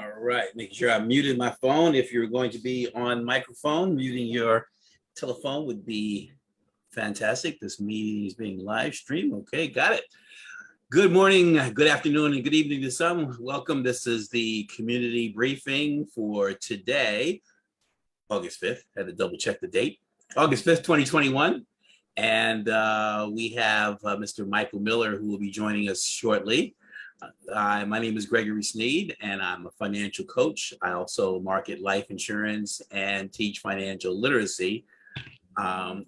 All right, making sure I muted my phone. If you're going to be on microphone, muting your telephone would be fantastic. This meeting is being live streamed. Okay, got it. Good morning, good afternoon, and good evening to some. Welcome. This is the community briefing for today, August 5th. Had to double check the date. August 5th, 2021. And we have Mr. Michael Miller, who will be joining us shortly. My name is Gregory Sneed, and I'm a financial coach. I also market life insurance and teach financial literacy.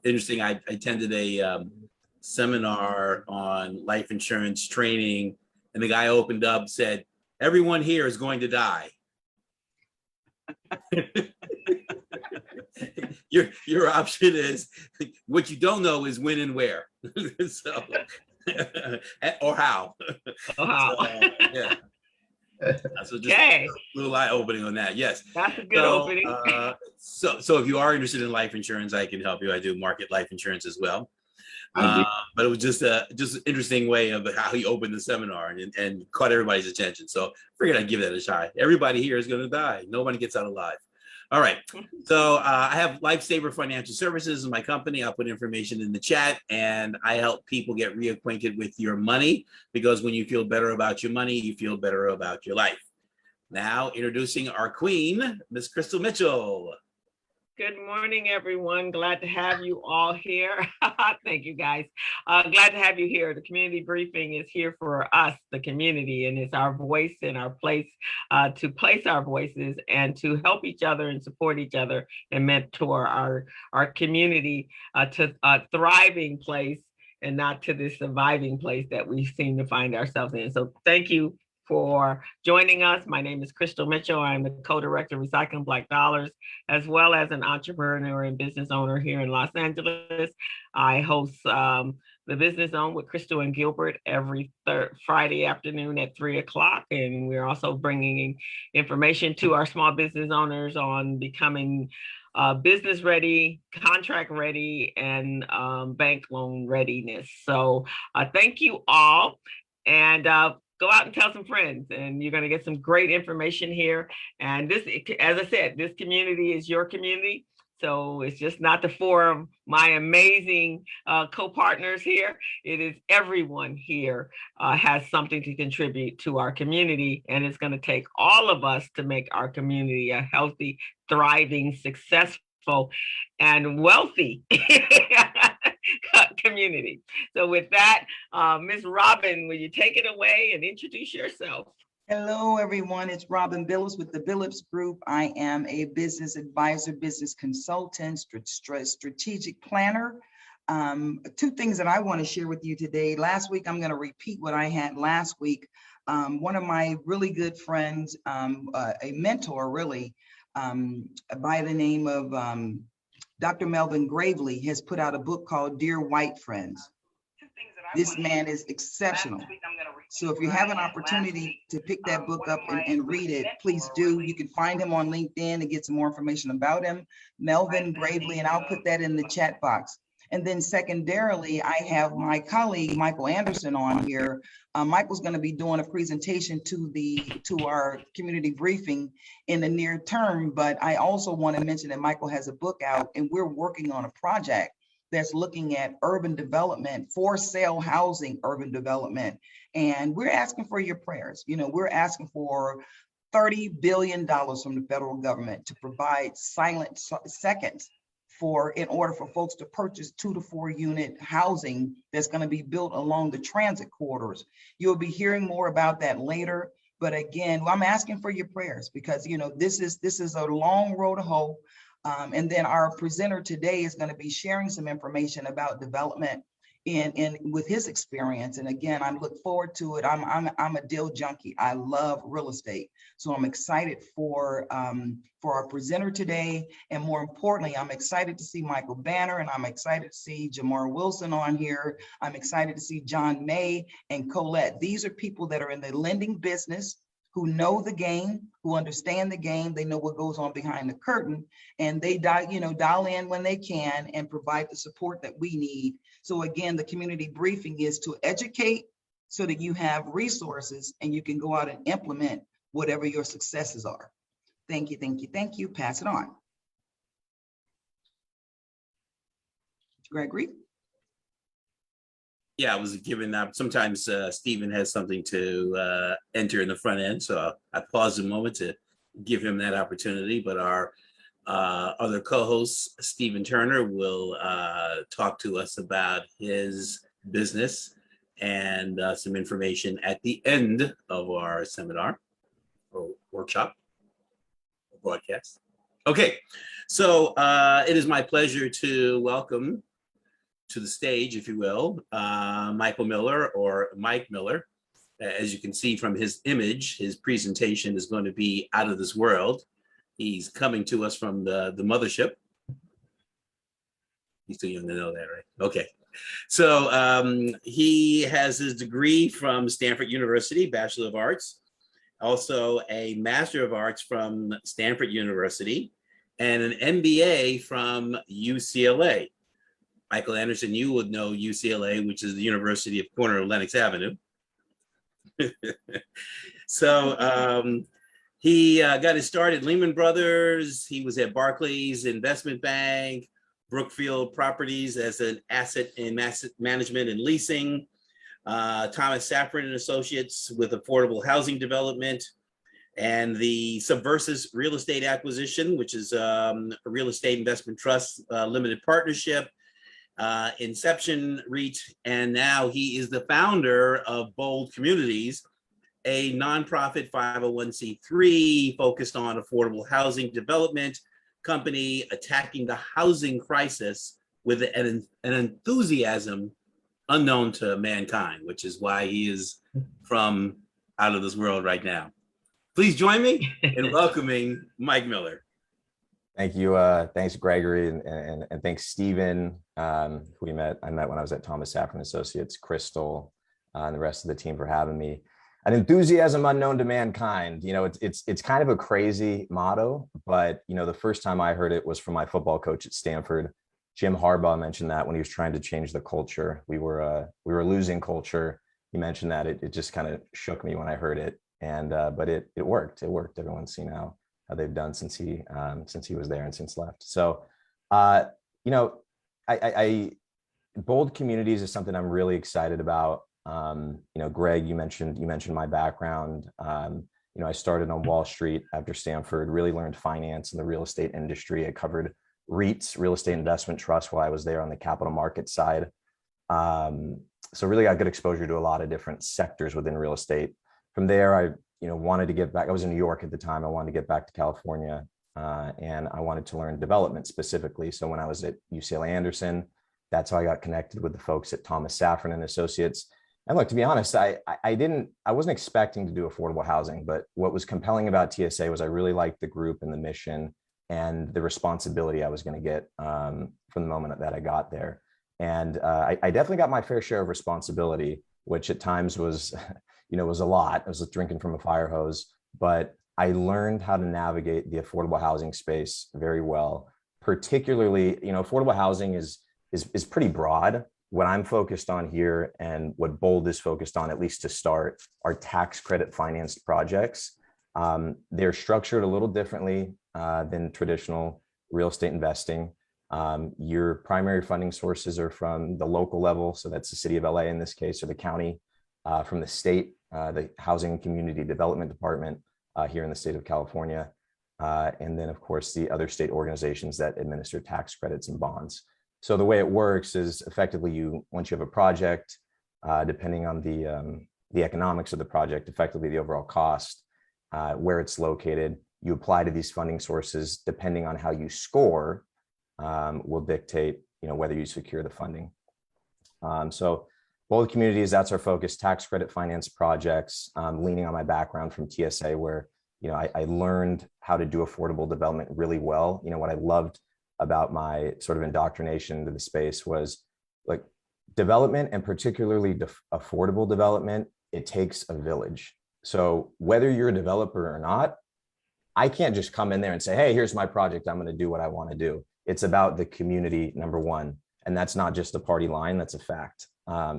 Interesting, I attended a seminar on life insurance training, and the guy opened up, said, "Everyone here is going to die." Your option is, what you don't know is when and where. So, or how. Yeah. So just a little eye opening on that. Yes. That's a good opening. So if you are interested in life insurance, I can help you. I do market life insurance as well. But it was just an interesting way of how he opened the seminar and caught everybody's attention. So figured I'd give that a try. Everybody here is going to die. Nobody gets out alive. All right, so I have Lifesaver Financial Services in my company. I'll put information in the chat, and I help people get reacquainted with your money, because when you feel better about your money, you feel better about your life. Now, introducing our queen, Miss Crystal Mitchell. Good morning, everyone. Glad to have you all here. Thank you, guys. Glad to have you here. The community briefing is here for us, the community, and it's our voice and our place to place our voices and to help each other and support each other and mentor our community to a thriving place and not to this surviving place that we seem to find ourselves in. So thank you for joining us. My name is Crystal Mitchell. I'm the co-director of Recycling Black Dollars, as well as an entrepreneur and business owner here in Los Angeles. I host the Business Zone with Crystal and Gilbert every Friday afternoon at 3 o'clock. And we're also bringing information to our small business owners on becoming business ready, contract ready, and bank loan readiness. So thank you all. And go out and tell some friends, and you're going to get some great information here. And this, as I said, this community is your community. So it's just not the four of my amazing co-partners here. It is everyone here has something to contribute to our community. And it's going to take all of us to make our community a healthy, thriving, successful, and wealthy community. So with that, Ms. Robin, will you take it away and introduce yourself? Hello, everyone. It's Robin Billups with the Billups Group. I am a business advisor, business consultant, strategic planner. Two things that I want to share with you today. Last week, I'm going to repeat what I had last week. One of my really good friends, a mentor really, by the name of Dr. Melvin Gravely, has put out a book called Dear White Friends. This man is exceptional. So if you have an opportunity to pick that book up and read it, please do. You can find him on LinkedIn and get some more information about him, Melvin Gravely, and I'll put that in the chat box. And then secondarily, I have my colleague, Michael Anderson, on here. Michael's going to be doing a presentation to our community briefing in the near term, but I also want to mention that Michael has a book out, and we're working on a project that's looking at urban development, for sale housing, urban development. And we're asking for your prayers. You know, we're asking for $30 billion from the federal government to provide silent seconds in order for folks to purchase 2 to 4 unit housing that's going to be built along the transit corridors. You'll be hearing more about that later. But again, I'm asking for your prayers, because, you know, this is a long road to hoe. And then our presenter today is going to be sharing some information about development with his experience. And again, I look forward to it. I'm a deal junkie. I love real estate. So I'm excited for our presenter today. And more importantly, I'm excited to see Michael Banner, and I'm excited to see Jamar Wilson on here. I'm excited to see John May and Colette. These are people that are in the lending business, who know the game, who understand the game. They know what goes on behind the curtain, and they dial in when they can and provide the support that we need. So again, the community briefing is to educate so that you have resources and you can go out and implement whatever your successes are. Thank you, thank you, thank you. Pass it on. Gregory? Yeah, I was given that. Sometimes Stephen has something to enter in the front end, so I paused a moment to give him that opportunity. But our other co-host, Stephen Turner, will talk to us about his business and some information at the end of our seminar or workshop or broadcast. Okay, so it is my pleasure to welcome to the stage, if you will, Michael Miller, or Mike Miller. As you can see from his image, his presentation is going to be out of this world. He's coming to us from the mothership. He's too young to know that, right? Okay. So he has his degree from Stanford University, Bachelor of Arts, also a Master of Arts from Stanford University, and an MBA from UCLA. Michael Anderson, you would know UCLA, which is the University of corner of Lenox Avenue. So he got his start at Lehman Brothers. He was at Barclays Investment Bank, Brookfield Properties as an asset and management and leasing, Thomas Safran and Associates with affordable housing development, and the Subversus Real Estate Acquisition, which is a real estate investment trust limited partnership, Inception REIT, and now he is the founder of Bold Communities, a nonprofit 501c3 focused on affordable housing development company attacking the housing crisis with an enthusiasm unknown to mankind, which is why he is from out of this world right now. Please join me in welcoming Mike Miller. Thank you. Thanks, Gregory, and thanks, Stephen, who I met when I was at Thomas Safran Associates, Crystal, and the rest of the team for having me. An enthusiasm unknown to mankind. You know, it's kind of a crazy motto, but you know, the first time I heard it was from my football coach at Stanford. Jim Harbaugh mentioned that when he was trying to change the culture. We were losing culture. He mentioned that. It just kind of shook me when I heard it, and but it worked. It worked. Everyone's seen how they've done since he was there and since left. So, you know, I Bold Communities is something I'm really excited about. You know, Greg, you mentioned my background. You know, I started on Wall Street after Stanford, really learned finance in the real estate industry. I covered REITs, real estate investment trust, while I was there on the capital market side. So really got good exposure to a lot of different sectors within real estate. From there, I wanted to get back. I was in New York at the time. I wanted to get back to California, and I wanted to learn development specifically. So when I was at UCLA Anderson, that's how I got connected with the folks at Thomas Safran and Associates. And look, to be honest, I wasn't expecting to do affordable housing, but what was compelling about TSA was I really liked the group and the mission and the responsibility I was going to get from the moment that I got there. And I definitely got my fair share of responsibility, which at times was, was a lot. I was drinking from a fire hose, but I learned how to navigate the affordable housing space very well. Particularly, affordable housing is pretty broad. What I'm focused on here and what Bold is focused on, at least to start, are tax credit financed projects. They're structured a little differently than traditional real estate investing. Your primary funding sources are from the local level. So that's the city of LA in this case, or the county, from the state, the Housing and Community Development Department here in the state of California. And then of course, the other state organizations that administer tax credits and bonds. So the way it works is effectively once you have a project, depending on the economics of the project, effectively the overall cost, where it's located, you apply to these funding sources. Depending on how you score, will dictate whether you secure the funding. So Bold Communities, that's our focus: tax credit finance projects, leaning on my background from TSA, where I learned how to do affordable development really well. What I loved about my sort of indoctrination into the space was like development, and particularly affordable development. It takes a village. So whether you're a developer or not, I can't just come in there and say, hey, here's my project, I'm going to do what I want to do. It's about the community, number one. And that's not just a party line, that's a fact.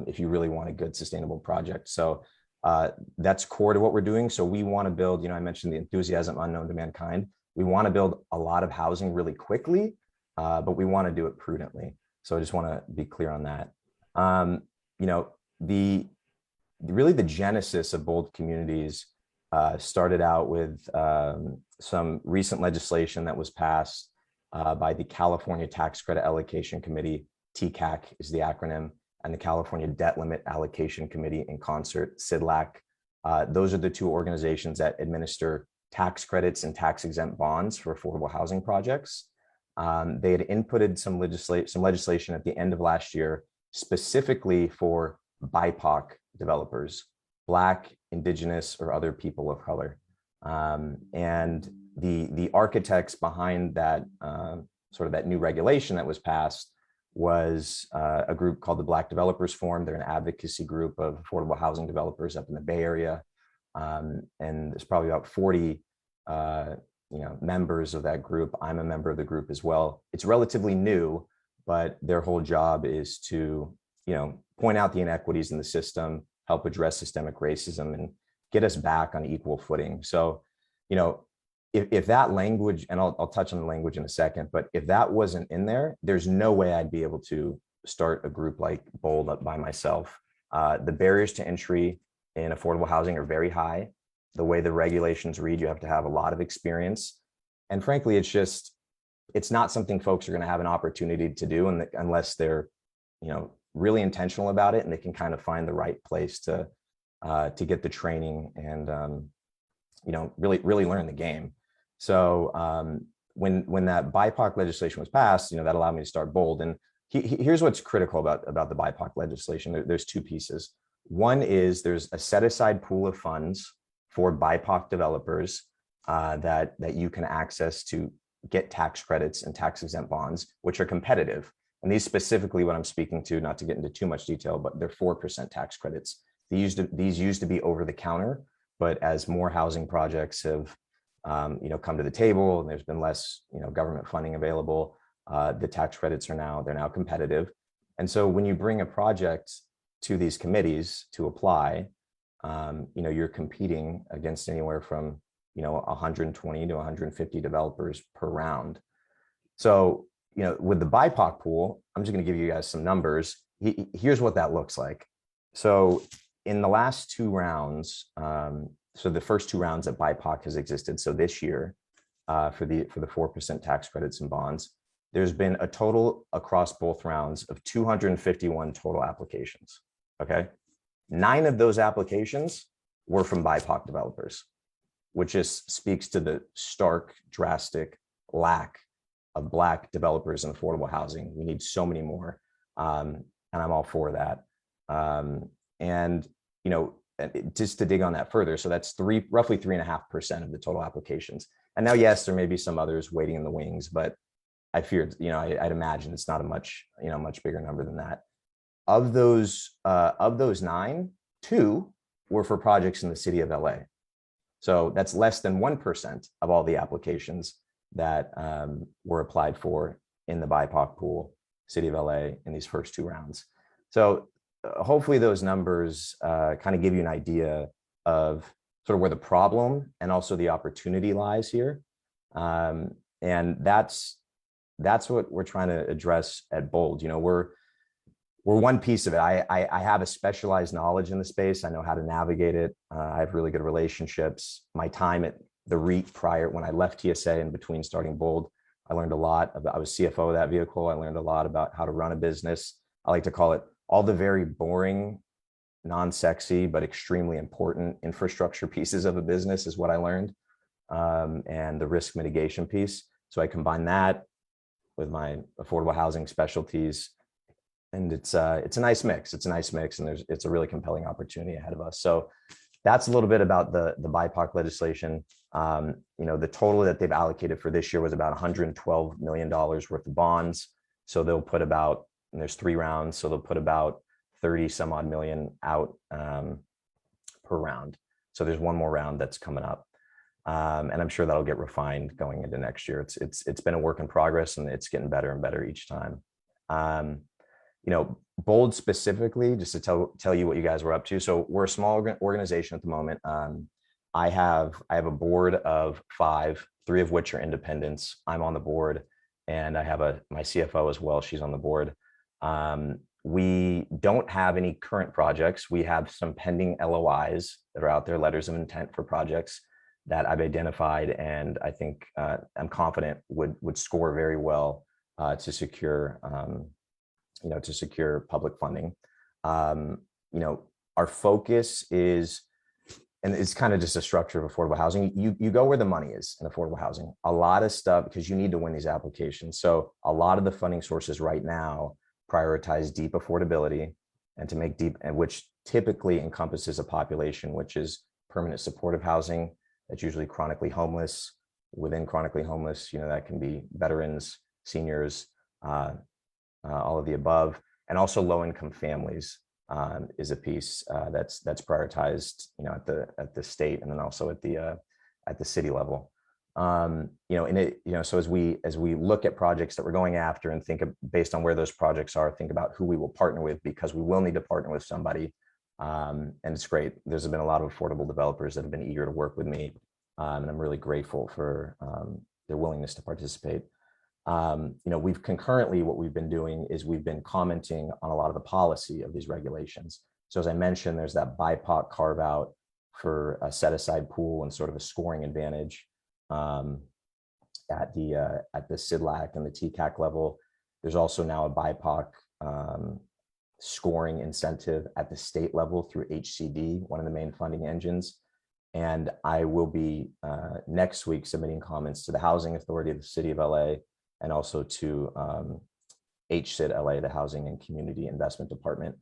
If you really want a good sustainable project. So That's core to what we're doing. So we want to build, I mentioned the enthusiasm unknown to mankind. We want to build a lot of housing really quickly, but we want to do it prudently. So I just want to be clear on that. Really the genesis of Bold Communities started out with some recent legislation that was passed by the California Tax Credit Allocation Committee, TCAC is the acronym, and the California Debt Limit Allocation Committee in concert, CIDLAC. Those are the two organizations that administer tax credits and tax exempt bonds for affordable housing projects. They had inputted some legislation at the end of last year, specifically for BIPOC developers, Black, Indigenous, or other people of color. And the architects behind that sort of that new regulation that was passed was a group called the Black Developers Forum. They're an advocacy group of affordable housing developers up in the Bay Area. And there's probably about 40 members of that group. I'm a member of the group as well. It's relatively new, but their whole job is to, point out the inequities in the system, help address systemic racism, and get us back on equal footing. So, if that language, and I'll touch on the language in a second, but if that wasn't in there, there's no way I'd be able to start a group like Bold up by myself. The barriers to entry in affordable housing are very high. The way the regulations read, you have to have a lot of experience. And frankly, it's not something folks are going to have an opportunity to do unless they're, really intentional about it, and they can kind of find the right place to get the training and, really learn the game. So when that BIPOC legislation was passed, that allowed me to start Bold. And here's what's critical about the BIPOC legislation. There's two pieces. One is there's a set aside pool of funds for BIPOC developers that you can access to get tax credits and tax exempt bonds, which are competitive. And these specifically, what I'm speaking to, not to get into too much detail, but they're 4% tax credits. These used to be over the counter, but as more housing projects have come to the table, and there's been less government funding available, the tax credits are now competitive. And so when you bring a project to these committees to apply, you're competing against anywhere from 120 to 150 developers per round. So with the BIPOC pool, I'm just going to give you guys some numbers. Here's what that looks like. So in the last two rounds, so the first two rounds that BIPOC has existed, so this year for the 4% tax credits and bonds, there's been a total across both rounds of 251 total applications. Okay, 9 of those applications were from BIPOC developers, which just speaks to the stark, drastic lack of Black developers in affordable housing. We need so many more, and I'm all for that. And just to dig on that further, so that's roughly 3.5% of the total applications. And now, yes, there may be some others waiting in the wings, but I feared, I'd imagine it's not a much bigger number than that. Of those 9, 2 were for projects in the city of LA. So that's less than 1% of all the applications that were applied for in the BIPOC pool, city of LA, in these first 2 rounds. So hopefully those numbers kind of give you an idea of sort of where the problem and also the opportunity lies here. And that's what we're trying to address at Bold. We're one piece of it. I have a specialized knowledge in the space. I know how to navigate it. I have really good relationships. My time at the REIT prior, when I left TSA and between starting Bold, I learned a lot about, I was CFO of that vehicle. I learned a lot about how to run a business. I like to call it all the very boring, non-sexy, but extremely important infrastructure pieces of a business is what I learned, and the risk mitigation piece. So I combine that with my affordable housing specialties, and it's a nice mix. It's a nice mix, and it's a really compelling opportunity ahead of us. So that's a little bit about the BIPOC legislation. The total that they've allocated for this year was about $112 million worth of bonds. So they'll put about, and there's 3 rounds, so they'll put about 30 some odd million out per round. So there's one more round that's coming up. And I'm sure that'll get refined going into next year. It's been a work in progress, and it's getting better and better each time. Bold specifically, just to tell you what you guys were up to. So we're a small organization at the moment. I have a board of 5, 3 of which are independents. I'm on the board, and I have my CFO as well. She's on the board. We don't have any current projects. We have some pending LOIs that are out there, letters of intent for projects that I've identified, and I think I'm confident would score very well to secure public funding. Our focus is, and it's kind of just a structure of affordable housing. You go where the money is in affordable housing. A lot of stuff, because you need to win these applications. So a lot of the funding sources right now prioritize deep affordability, and to make deep, and which typically encompasses a population which is permanent supportive housing. That's usually chronically homeless. Within chronically homeless, that can be veterans, seniors, all of the above, and also low-income families is a piece that's prioritized, at the state, and then also at the city level. So as we look at projects that we're going after and think of, based on where those projects are, think about who we will partner with, because we will need to partner with somebody. And it's great. There's been a lot of affordable developers that have been eager to work with me, and I'm really grateful for their willingness to participate. We've concurrently, what we've been doing is we've been commenting on a lot of the policy of these regulations. So as I mentioned, there's that BIPOC carve out for a set aside pool and sort of a scoring advantage at the CIDLAC and the TCAC level. There's also now a BIPOC scoring incentive at the state level through HCD, one of the main funding engines. And I will be next week submitting comments to the Housing Authority of the City of LA, and also to HCID LA, the Housing and Community Investment Department.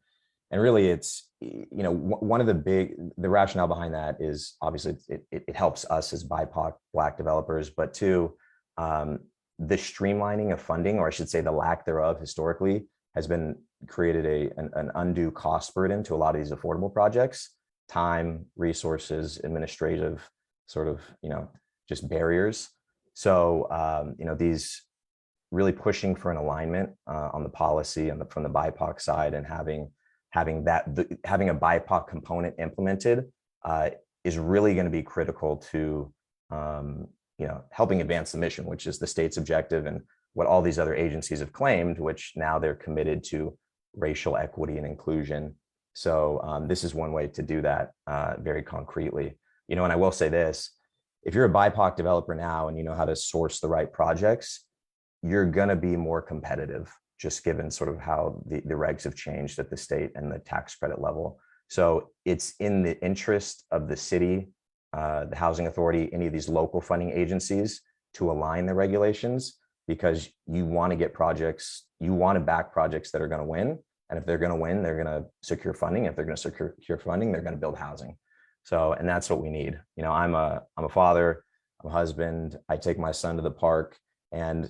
And really, it's, one of the rationale behind that is obviously it helps us as BIPOC Black developers, but two, the streamlining of funding, or I should say the lack thereof historically, has been created an undue cost burden to a lot of these affordable projects, time, resources, administrative sort of, just barriers. So, these really pushing for an alignment on the policy and from the BIPOC side, and having a BIPOC component implemented is really going to be critical to helping advance the mission, which is the state's objective and what all these other agencies have claimed, which now they're committed to racial equity and inclusion. So this is one way to do that very concretely. And I will say this: if you're a BIPOC developer now and you know how to source the right projects, you're going to be more competitive, just given sort of how the regs have changed at the state and the tax credit level. So it's in the interest of the city, the Housing Authority, any of these local funding agencies, to align the regulations, because you want to get projects, you want to back projects that are going to win. And if they're going to win, they're going to secure funding. If they're going to secure funding, they're going to build housing. So, and that's what we need. I'm a father, I'm a husband. I take my son to the park, and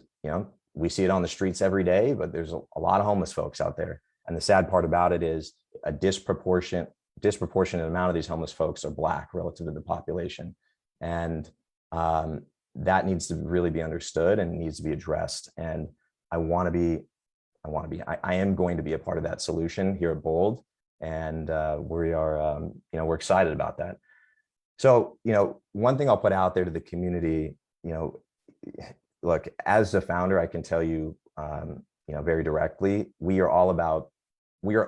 we see it on the streets every day, but there's a lot of homeless folks out there. And the sad part about it is a disproportionate amount of these homeless folks are Black relative to the population. And that needs to really be understood and needs to be addressed. And I am going to be a part of that solution here at Bold. And we are, we're excited about that. So, one thing I'll put out there to the community, look, as a founder, I can tell you, very directly, we are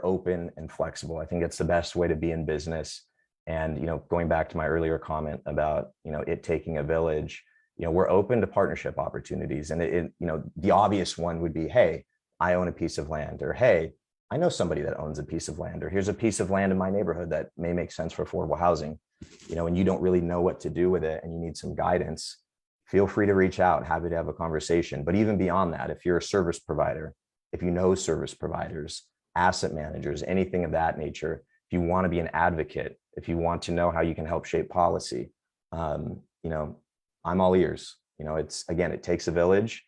open and flexible. I think it's the best way to be in business. And, going back to my earlier comment about, it taking a village, we're open to partnership opportunities. And the obvious one would be, hey, I own a piece of land, or hey, I know somebody that owns a piece of land, or here's a piece of land in my neighborhood that may make sense for affordable housing, and you don't really know what to do with it and you need some guidance. Feel free to reach out, happy to have a conversation. But even beyond that, if you're a service provider, if you know service providers, asset managers, anything of that nature, if you want to be an advocate, if you want to know how you can help shape policy, I'm all ears. It takes a village.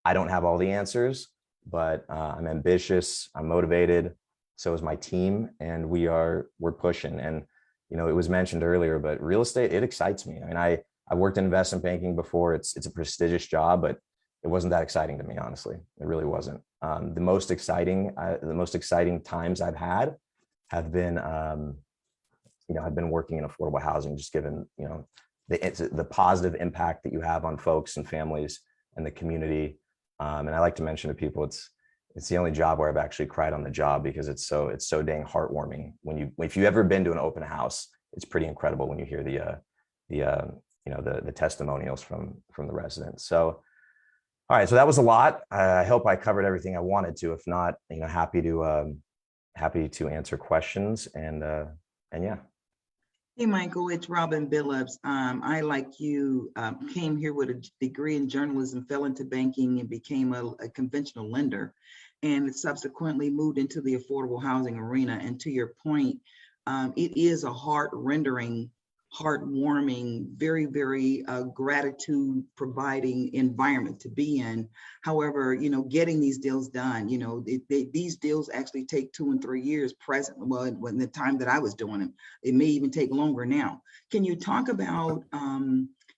I don't have all the answers, but I'm ambitious, I'm motivated, so is my team, and we're pushing. And, it was mentioned earlier, but real estate, it excites me. I mean, I worked in investment banking before. It's a prestigious job, but it wasn't that exciting to me, honestly. It really wasn't. The most exciting times I've had have been, I've been working in affordable housing, just given, the positive impact that you have on folks and families and the community. And I like to mention to people, it's the only job where I've actually cried on the job, because it's so dang heartwarming. If you've ever been to an open house, it's pretty incredible when you hear the testimonials from the residents. So, all right, so that was a lot. I hope I covered everything I wanted to. If not, happy to answer questions, and yeah. Hey, Michael, it's Robin Billups. I, like you, came here with a degree in journalism, fell into banking, and became a conventional lender, and subsequently moved into the affordable housing arena. And to your point, it is a heartwarming, very, very gratitude providing environment to be in. However, getting these deals done, these deals actually take 2 and 3 years present. Well, when the time that I was doing them, it may even take longer now. Can you talk about,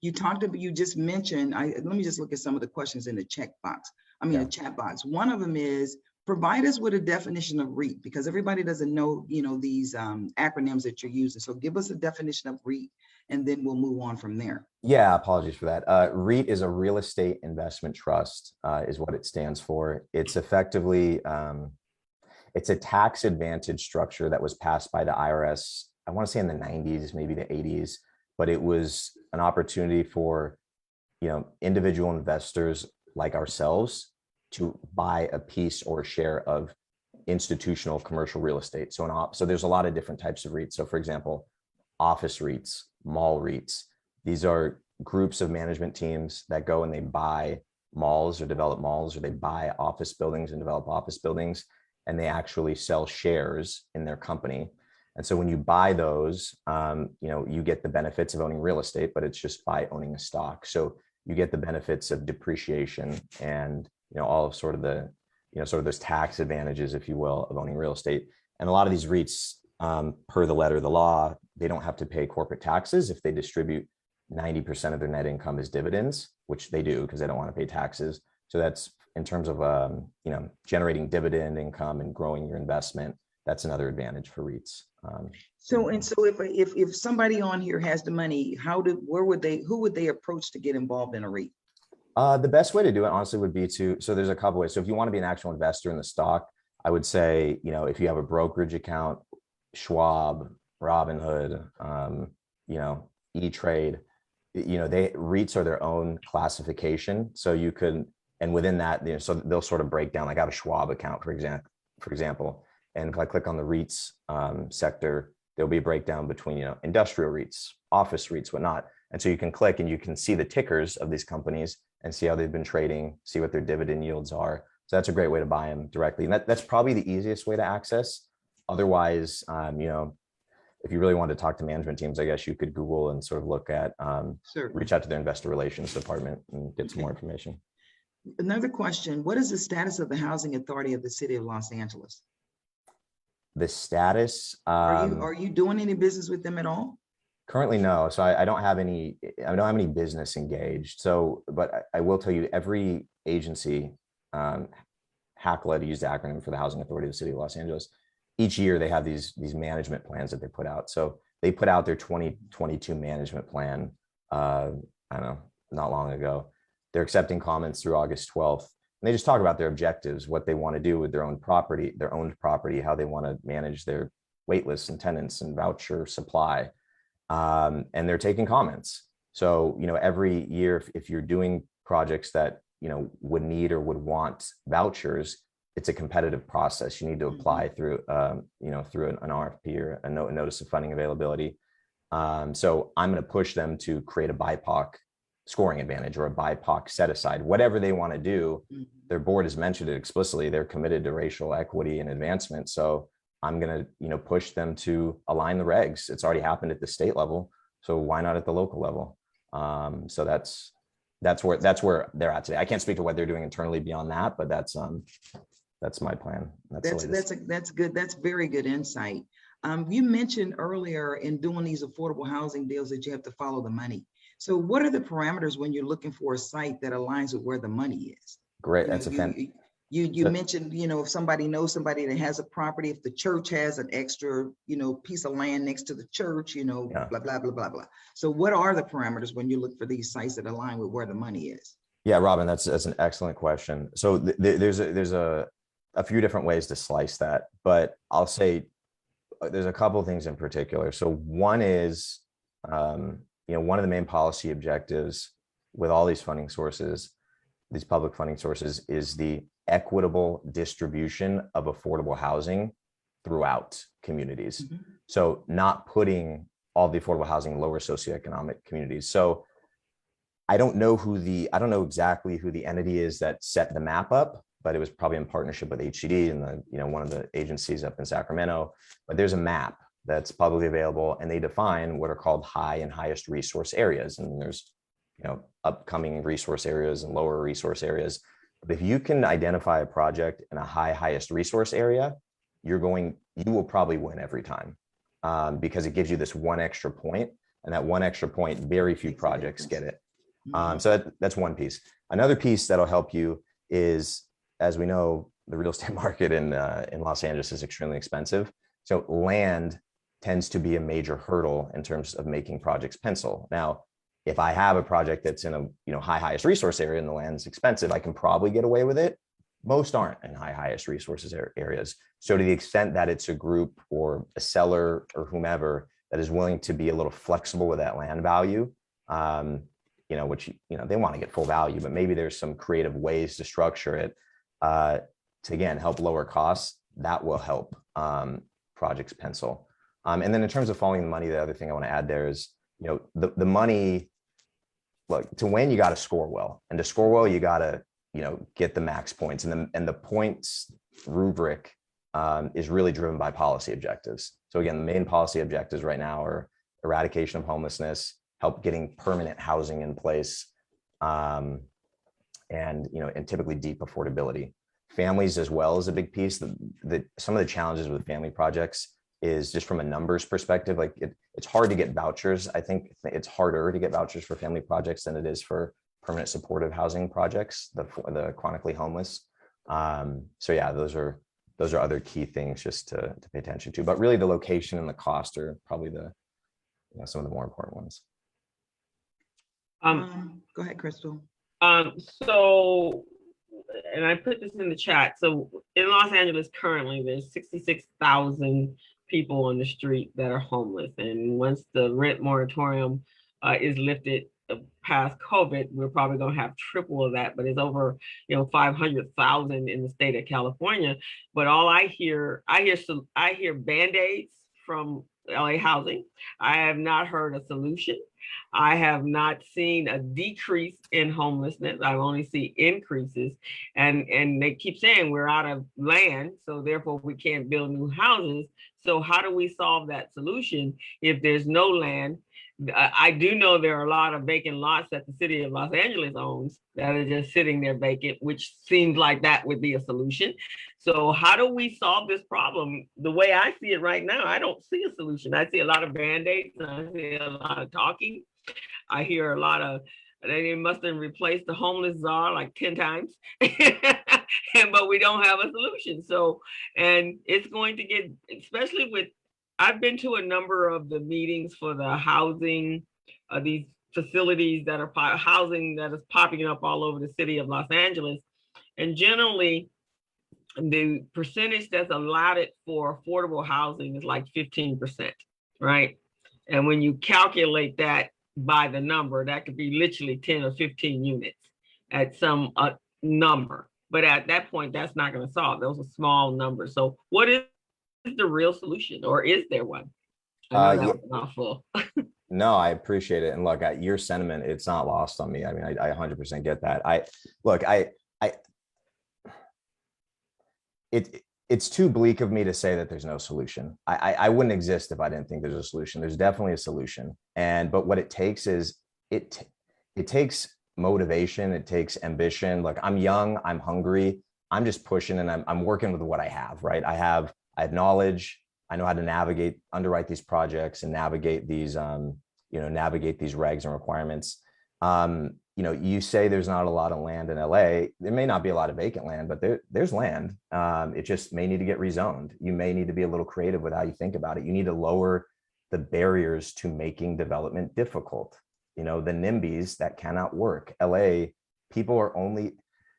you just mentioned, let me just look at some of the questions in the chat box. The chat box. One of them is, provide us with a definition of REIT, because everybody doesn't know, these acronyms that you're using. So give us a definition of REIT, and then we'll move on from there. Yeah, apologies for that. REIT is a real estate investment trust, is what it stands for. It's effectively, it's a tax advantage structure that was passed by the IRS, I want to say in the 90s, maybe the 80s, but it was an opportunity for, individual investors like ourselves to buy a piece or a share of institutional commercial real estate. So there's a lot of different types of REITs. So for example, office REITs, mall REITs, these are groups of management teams that go and they buy malls or develop malls, or they buy office buildings and develop office buildings, and they actually sell shares in their company. And so when you buy those, you get the benefits of owning real estate, but it's just by owning a stock. So you get the benefits of depreciation and all of sort of those tax advantages, if you will, of owning real estate. And a lot of these REITs, per the letter of the law, they don't have to pay corporate taxes if they distribute 90% of their net income as dividends, which they do because they don't want to pay taxes. So that's in terms of generating dividend income and growing your investment. That's another advantage for REITs. So if somebody on here has the money, who would they approach to get involved in a REIT? The best way to do it, honestly, would be so there's a couple ways. So if you want to be an actual investor in the stock, I would say, if you have a brokerage account, Schwab, Robinhood, E-Trade, REITs are their own classification. So you could, and within that, so they'll sort of break down, like I have a Schwab account, for example, and if I click on the REITs sector, there'll be a breakdown between, industrial REITs, office REITs, whatnot. And so you can click and you can see the tickers of these companies and see how they've been trading, see what their dividend yields are. So that's a great way to buy them directly. And that's probably the easiest way to access. Otherwise, if you really want to talk to management teams, I guess you could Google and sort of look at, reach out to their investor relations department and get some more information. Another question, what is the status of the Housing Authority of the City of Los Angeles? The status? Are you doing any business with them at all? Currently, no. So I don't have any business engaged. So, but I will tell you, every agency, HACLA, to use the acronym for the Housing Authority of the City of Los Angeles, each year they have these management plans that they put out. So they put out their 2022 management plan, I don't know, not long ago. They're accepting comments through August 12th. And they just talk about their objectives, what they want to do with their owned property, how they want to manage their wait lists and tenants and voucher supply. And they're taking comments. So, every year, if you're doing projects that, would need or would want vouchers, it's a competitive process. You need to apply through an RFP or a notice of funding availability. So I'm going to push them to create a BIPOC scoring advantage or a BIPOC set aside, whatever they want to do. Their board has mentioned it explicitly. They're committed to racial equity and advancement. So I'm going to, push them to align the regs. It's already happened at the state level. So why not at the local level? So that's where they're at today. I can't speak to what they're doing internally beyond that, but that's my plan. That's good. That's very good insight. You mentioned earlier in doing these affordable housing deals that you have to follow the money. So what are the parameters when you're looking for a site that aligns with where the money is? Great. You mentioned, if somebody knows somebody that has a property, if the church has an extra, piece of land next to the church, blah, blah, blah, blah, blah. So what are the parameters when you look for these sites that align with where the money is? Yeah, Robin, that's an excellent question. So there's a few different ways to slice that, but I'll say there's a couple of things in particular. So one is, one of the main policy objectives with all these funding sources, these public funding sources, is the equitable distribution of affordable housing throughout communities. Mm-hmm. So not putting all the affordable housing in lower socioeconomic communities. So I don't know exactly who the entity is that set the map up, but it was probably in partnership with HCD and one of the agencies up in Sacramento. But there's a map that's publicly available, and they define what are called high and highest resource areas. And there's upcoming resource areas and lower resource areas. But if you can identify a project in a highest resource area, you will probably win every time, because it gives you this one extra point, and that one extra point, very few projects get it. So that's one piece. Another piece that'll help you is, as we know, the real estate market in Los Angeles is extremely expensive. So land tends to be a major hurdle in terms of making projects pencil. Now, if I have a project that's in a highest resource area and the land's expensive, I can probably get away with it. Most aren't in highest resources areas. So to the extent that it's a group or a seller or whomever that is willing to be a little flexible with that land value, which they want to get full value, but maybe there's some creative ways to structure it to, again, help lower costs, that will help projects pencil. And then in terms of following the money, the other thing I want to add there is, the money, look, to win, you got to score well, and to score well, you got to, get the max points, and the points rubric is really driven by policy objectives. So again, the main policy objectives right now are eradication of homelessness, help getting permanent housing in place, and typically deep affordability. Families as well is a big piece. Some of the challenges with family projects is just from a numbers perspective, like it's hard to get vouchers. I think it's harder to get vouchers for family projects than it is for permanent supportive housing projects, the chronically homeless. So yeah, those are other key things just to pay attention to. But really, the location and the cost are probably some of the more important ones. Go ahead, Crystal. So, and I put this in the chat. So in Los Angeles currently, there's 66,000 people on the street that are homeless. And once the rent moratorium is lifted past COVID, we're probably going to have triple of that, but it's over 500,000 in the state of California. But all I hear Band-Aids from LA Housing. I have not heard a solution. I have not seen a decrease in homelessness. I only see increases, and they keep saying we're out of land, so therefore we can't build new houses. So how do we solve that solution if there's no land? I do know there are a lot of vacant lots that the city of Los Angeles owns that are just sitting there vacant, which seems like that would be a solution. So how do we solve this problem? The way I see it right now, I don't see a solution. I see a lot of Band-Aids, and I see a lot of talking. I hear a lot of, they must have replaced the homeless czar like 10 times, but we don't have a solution. So, and it's going to get, especially with, I've been to a number of the meetings for the housing, these facilities that are housing that is popping up all over the city of Los Angeles. And generally, the percentage that's allotted for affordable housing is like 15%, right? And when you calculate that by the number, that could be literally 10 or 15 units at some number. But at that point, that's not going to solve. Those are small numbers. So what is the real solution, or is there one? I know that was a mouthful. No, I appreciate it. And look, your sentiment, it's not lost on me. I mean, I 100% get that. It's too bleak of me to say that there's no solution. I wouldn't exist if I didn't think there's a solution. There's definitely a solution. But what it takes is it takes motivation. It takes ambition. Like, I'm young, I'm hungry. I'm just pushing, and I'm working with what I have, right? I have knowledge. I know how to underwrite these projects and navigate these, navigate these regs and requirements. You say there's not a lot of land in LA. There may not be a lot of vacant land, but there's land. It just may need to get rezoned. You may need to be a little creative with how you think about it. You need to lower the barriers to making development difficult. The NIMBYs that cannot work. LA, people are only,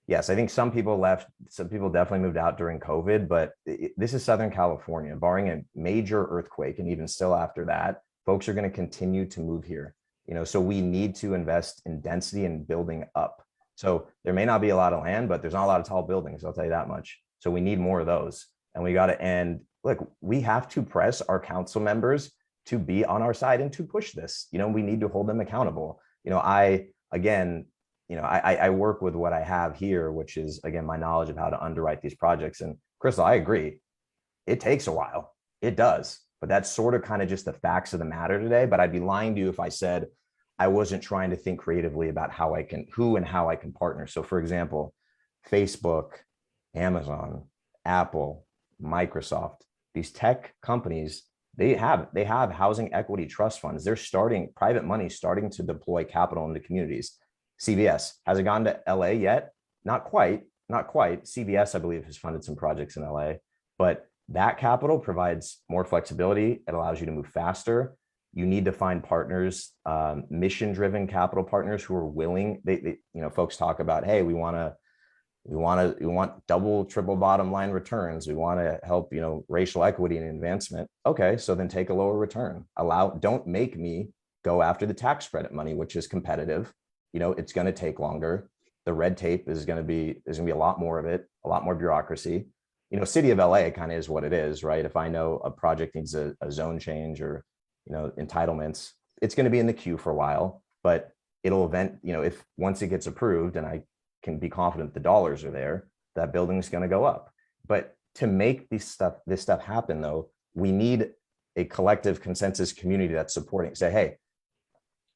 yes, I think some people left, some people definitely moved out during COVID, but this is Southern California, barring a major earthquake. And even still after that, folks are going to continue to move here. So we need to invest in density and building up. So there may not be a lot of land, but there's not a lot of tall buildings, I'll tell you that much. So we need more of those. And we got to end, look, we have to press our council members to be on our side and to push this. We need to hold them accountable. I work with what I have here, which is, again, my knowledge of how to underwrite these projects. And Crystal, I agree. It takes a while. It does. But that's sort of kind of just the facts of the matter today. But I'd be lying to you if I said I wasn't trying to think creatively about who and how I can partner. So for example, Facebook, Amazon, Apple, Microsoft, these tech companies, they have housing equity trust funds. They're private money starting to deploy capital into communities. CVS, has it gone to LA yet? Not quite. CVS, I believe, has funded some projects in LA, but that capital provides more flexibility. It allows you to move faster. You need to find partners, mission-driven capital partners who are willing. Folks talk about, hey, we want double, triple bottom line returns. We want to help, racial equity and advancement. Okay, so then take a lower return. Don't make me go after the tax credit money, which is competitive. It's going to take longer. The red tape there's going to be a lot more of it, a lot more bureaucracy. City of LA kind of is what it is, right? If I know a project needs a zone change or, entitlements, it's going to be in the queue for a while, but it'll if once it gets approved and I can be confident the dollars are there, that building's going to go up. But to make this stuff happen though, we need a collective consensus community that's supporting, say, hey,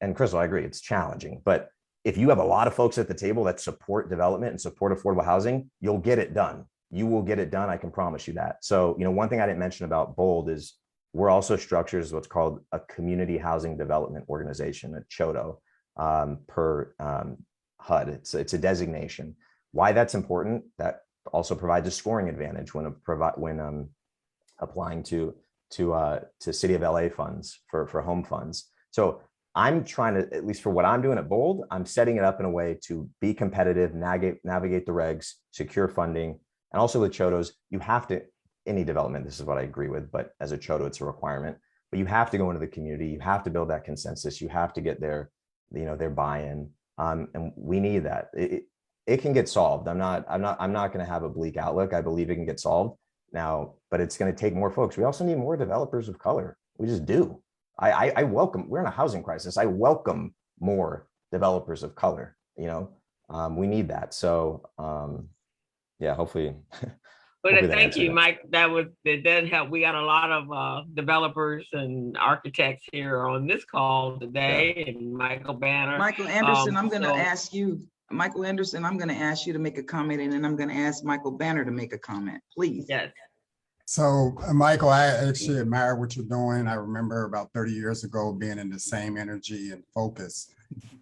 and Crystal, I agree, it's challenging, but if you have a lot of folks at the table that support development and support affordable housing, you'll get it done. You will get it done. I can promise you that. So, one thing I didn't mention about BOLD is we're also structured as what's called a community housing development organization, a CHODO, per HUD. It's a designation. Why that's important? That also provides a scoring advantage when applying to City of LA funds for home funds. So I'm trying to, at least for what I'm doing at BOLD, I'm setting it up in a way to be competitive, navigate the regs, secure funding. And also with CHODOs, you have to, any development, this is what I agree with, but as a CHODO, it's a requirement, but you have to go into the community. You have to build that consensus. You have to get their buy-in. And we need that. It can get solved. I'm not going to have a bleak outlook. I believe it can get solved now, but it's going to take more folks. We also need more developers of color. We just do. I welcome, we're in a housing crisis. I welcome more developers of color, we need that. So, yeah, hopefully. But thank you, Mike. That did help. We got a lot of developers and architects here on this call today, and Michael Banner. Michael Anderson, I'm going to ask you. Michael Anderson, I'm going to ask you to make a comment, and then I'm going to ask Michael Banner to make a comment, please. Yes. So, Michael, I actually admire what you're doing. I remember about 30 years ago being in the same energy and focus.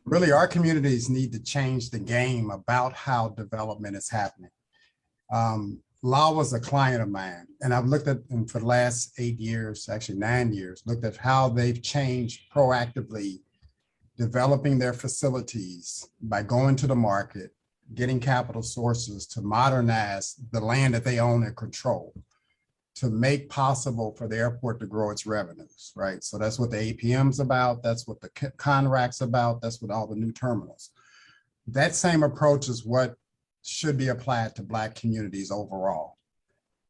Really, our communities need to change the game about how development is happening. Law was a client of mine, and I've looked at them for the last 8 years, actually 9 years, looked at how they've changed proactively, developing their facilities by going to the market, getting capital sources to modernize the land that they own and control, to make possible for the airport to grow its revenues, right? So that's what the APM's about. That's what the Conrac's about. That's what all the new terminals. That same approach is what should be applied to Black communities overall.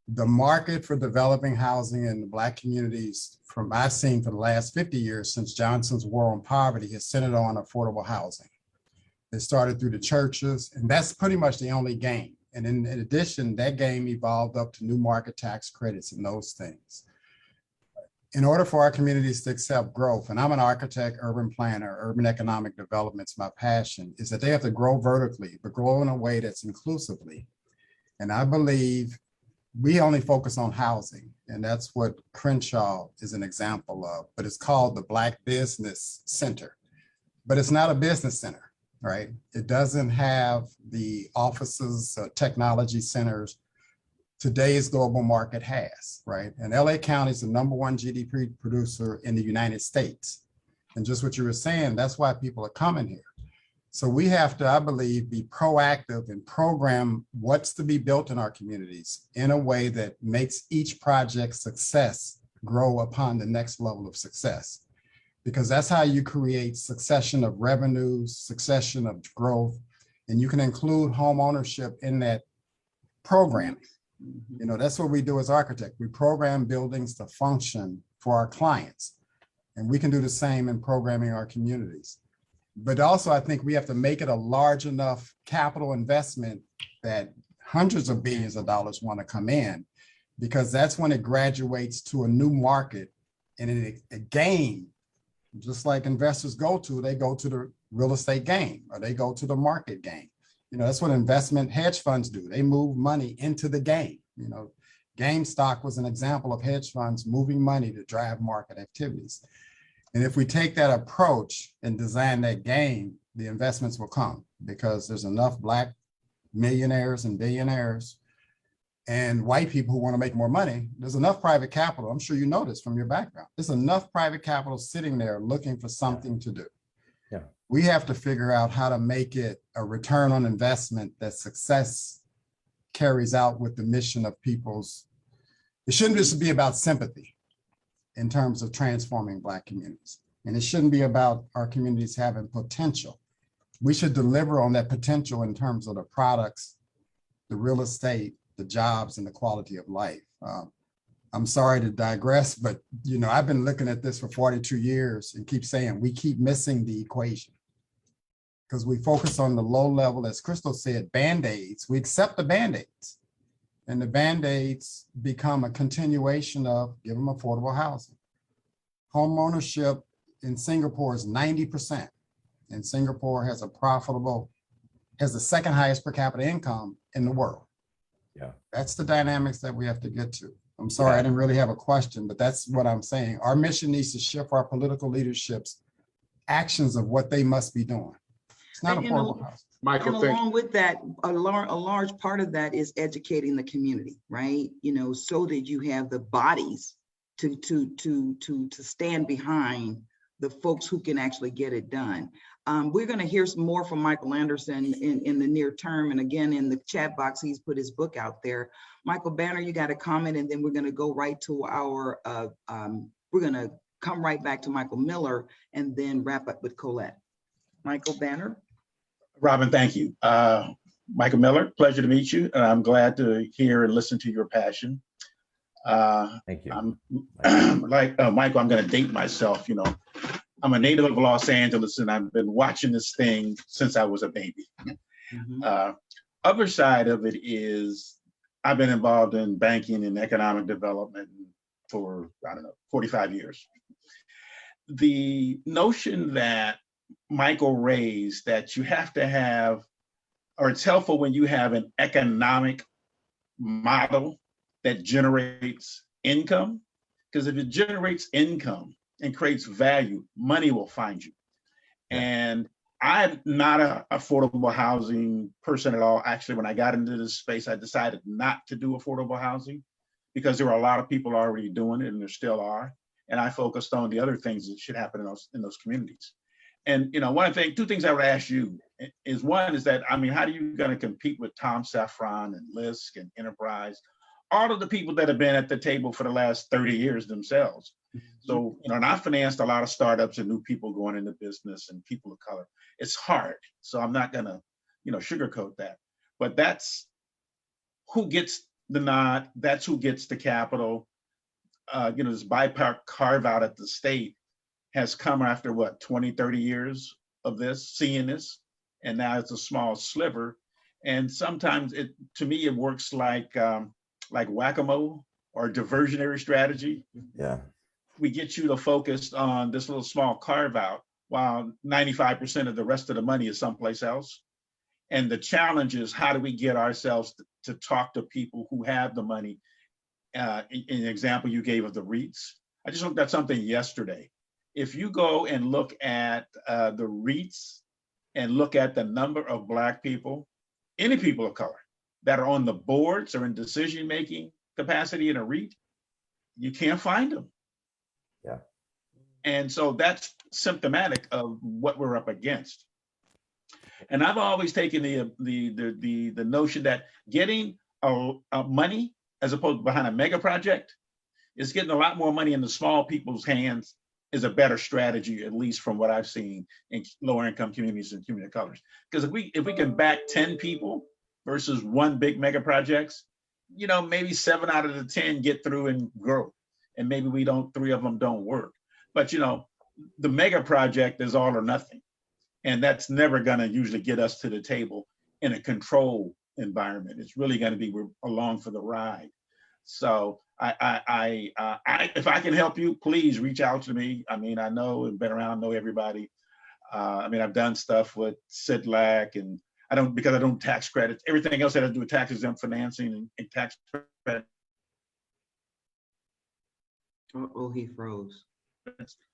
The market for developing housing in the Black communities, from I've seen for the last 50 years since Johnson's War on Poverty, has centered on affordable housing. It started through the churches, and that's pretty much the only game. And in addition, that game evolved up to new market tax credits and those things. In order for our communities to accept growth, and I'm an architect, urban planner, urban economic development's my passion, is that they have to grow vertically, but grow in a way that's inclusively. And I believe we only focus on housing, and that's what Crenshaw is an example of, but it's called the Black Business Center. but it's not a business center, right? It doesn't have the offices, technology centers today's global market has, right? And LA County is the #1 GDP producer in the United States. And just what you were saying, that's why people are coming here. So we have to, I believe, be proactive and program what's to be built in our communities in a way that makes each project success grow upon the next level of success. Because that's how you create succession of revenues, succession of growth, and you can include home ownership in that programming. You know, that's what we do as architects. We program buildings to function for our clients. And we can do the same in programming our communities. But also, I think we have to make it a large enough capital investment that hundreds of billions of dollars want to come in, because that's when it graduates to a new market and a game, just like investors they go to the real estate game or they go to the market game. You know, that's what investment hedge funds do. They move money into the game. You know, GameStop was an example of hedge funds moving money to drive market activities. And if we take that approach and design that game, the investments will come, because there's enough Black millionaires and billionaires and white people who want to make more money. There's enough private capital. I'm sure you know this from your background. There's enough private capital sitting there looking for something to do. Yeah. We have to figure out how to make it a return on investment that success carries out with the mission of people's. It shouldn't just be about sympathy in terms of transforming Black communities. And it shouldn't be about our communities having potential. We should deliver on that potential in terms of the products, the real estate, the jobs, and the quality of life. I'm sorry to digress, but you know, I've been looking at this for 42 years and keep saying we keep missing the equation, because we focus on the low level, as Crystal said, Band-Aids. We accept the Band-Aids, and the Band-Aids become a continuation of give them affordable housing. Home ownership in Singapore is 90%, and Singapore has the second highest per capita income in the world. Yeah. That's the dynamics that we have to get to. I'm sorry, I didn't really have a question, but that's what I'm saying. Our mission needs to shift our political leadership's actions of what they must be doing. It's not affordable housing. And along with that, a large part of that is educating the community, right? You know, so that you have the bodies to stand behind the folks who can actually get it done. We're going to hear some more from Michael Anderson in the near term. And again, in the chat box, he's put his book out there. Michael Banner, you got a comment, and then we're going to go right to our, we're going to come right back to Michael Miller and then wrap up with Colette. Michael Banner. Robin, thank you. Michael Miller, pleasure to meet you. I'm glad to hear and listen to your passion. Thank you. I'm like Michael, I'm going to date myself. You know, I'm a native of Los Angeles, and I've been watching this thing since I was a baby. Mm-hmm. Other side of it is I've been involved in banking and economic development for, 45 years. The notion that Michael raised, that you have to have, or it's helpful when you have an economic model that generates income, because if it generates income and creates value, money will find you. And I'm not an affordable housing person at all. Actually, when I got into this space, I decided not to do affordable housing because there were a lot of people already doing it, and there still are. And I focused on the other things that should happen in those communities. And you know, two things I would ask you is, one is that, I mean, how are you going to compete with Tom Saffron and Lisk and Enterprise, all of the people that have been at the table for the last 30 years themselves? So, you know, and I financed a lot of startups and new people going into business and people of color. It's hard. So I'm not going to, you know, sugarcoat that. But that's who gets the nod. That's who gets the capital. You know, this BIPOC carve out at the state has come after what, 20, 30 years of this, seeing this, and now it's a small sliver. And sometimes to me, it works like whack-a-mole or diversionary strategy. Yeah. We get you to focus on this little small carve out while 95% of the rest of the money is someplace else. And the challenge is, how do we get ourselves to talk to people who have the money? In an example you gave of the REITs, I just looked at something yesterday. if you go and look at the REITs and look at the number of Black people, any people of color that are on the boards or in decision-making capacity in a REIT, you can't find them. Yeah. And so that's symptomatic of what we're up against. And I've always taken the notion that getting money as opposed to behind a mega project is getting a lot more money in the small people's hands is a better strategy, at least from what I've seen in lower income communities and community colors. Because if we can back 10 people versus one big mega projects, you know, maybe 7 out of the 10 get through and grow. And maybe 3 of them don't work. But you know, the mega project is all or nothing. And that's never gonna usually get us to the table in a controlled environment. It's really gonna be we're along for the ride. So if I can help you, please reach out to me. I mean, I know and been around, know everybody. I mean, I've done stuff with SITLAC and because I don't tax credits. Everything else that has to do with tax exempt financing and tax credit. Oh, he froze.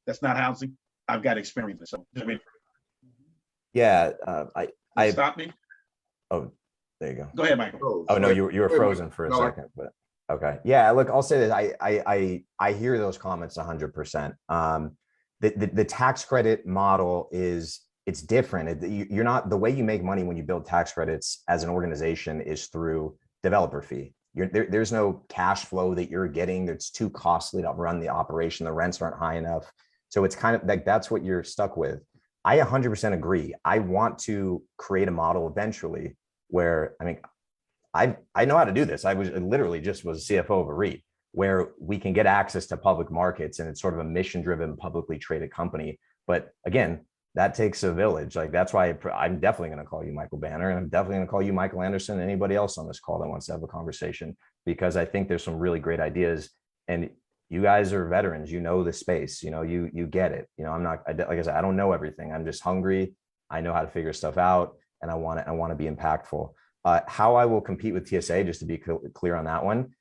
That's not housing. I've got experience. So I mean, Yeah, I stop me. Oh, there you go. Go ahead, Michael. Oh no, you were frozen for a second, but okay. Yeah, look, I'll say this. I hear those comments 100%. The tax credit model it's different. You're not, the way you make money when you build tax credits as an organization is through developer fee. There's no cash flow that you're getting. It's too costly to run the operation. The rents aren't high enough. So it's kind of like, that's what you're stuck with. I 100% agree. I want to create a model eventually where, I mean, I know how to do this. I was literally just was a CFO of a REIT where we can get access to public markets and it's sort of a mission-driven, publicly traded company. But again, that takes a village. Like that's why I'm definitely going to call you Michael Banner, and I'm definitely going to call you Michael Anderson, and anybody else on this call that wants to have a conversation, because I think there's some really great ideas. And you guys are veterans, you know the space, you know, you get it. You know, I'm not, like I said, I don't know everything. I'm just hungry. I know how to figure stuff out, and I want to be impactful. How I will compete with TSA, just to be clear on that one.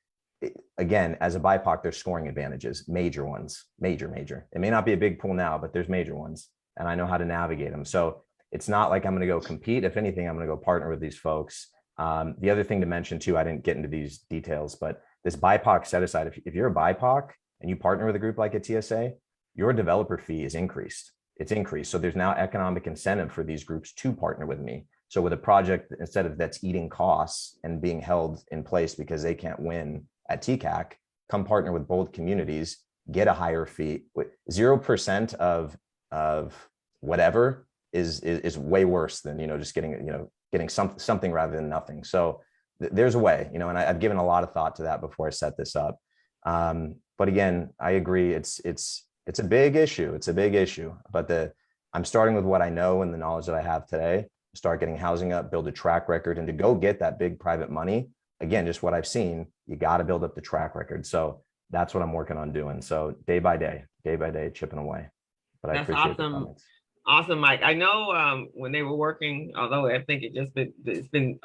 Again, as a BIPOC, there's scoring advantages, major ones, major. It may not be a big pool now, but there's major ones, and I know how to navigate them. So it's not like I'm going to go compete. If anything, I'm going to go partner with these folks. The other thing to mention too, I didn't get into these details, but this BIPOC set aside, if you're a BIPOC and you partner with a group like a TSA, your developer fee is increased. It's increased. So there's now economic incentive for these groups to partner with me. So with a project, instead of that's eating costs and being held in place because they can't win at TCAC, come partner with both communities, get a higher fee. 0% of whatever is way worse than, you know, just getting something rather than nothing. So there's a way, you know, and I've given a lot of thought to that before I set this up. But again, I agree. It's a big issue. It's a big issue, but I'm starting with what I know and the knowledge that I have today, start getting housing up, build a track record, and to go get that big private money. Again, just what I've seen, you got to build up the track record. So that's what I'm working on doing. So day by day, chipping away. But I appreciate the comments. Awesome, Mike. I know when they were working, although I think it's been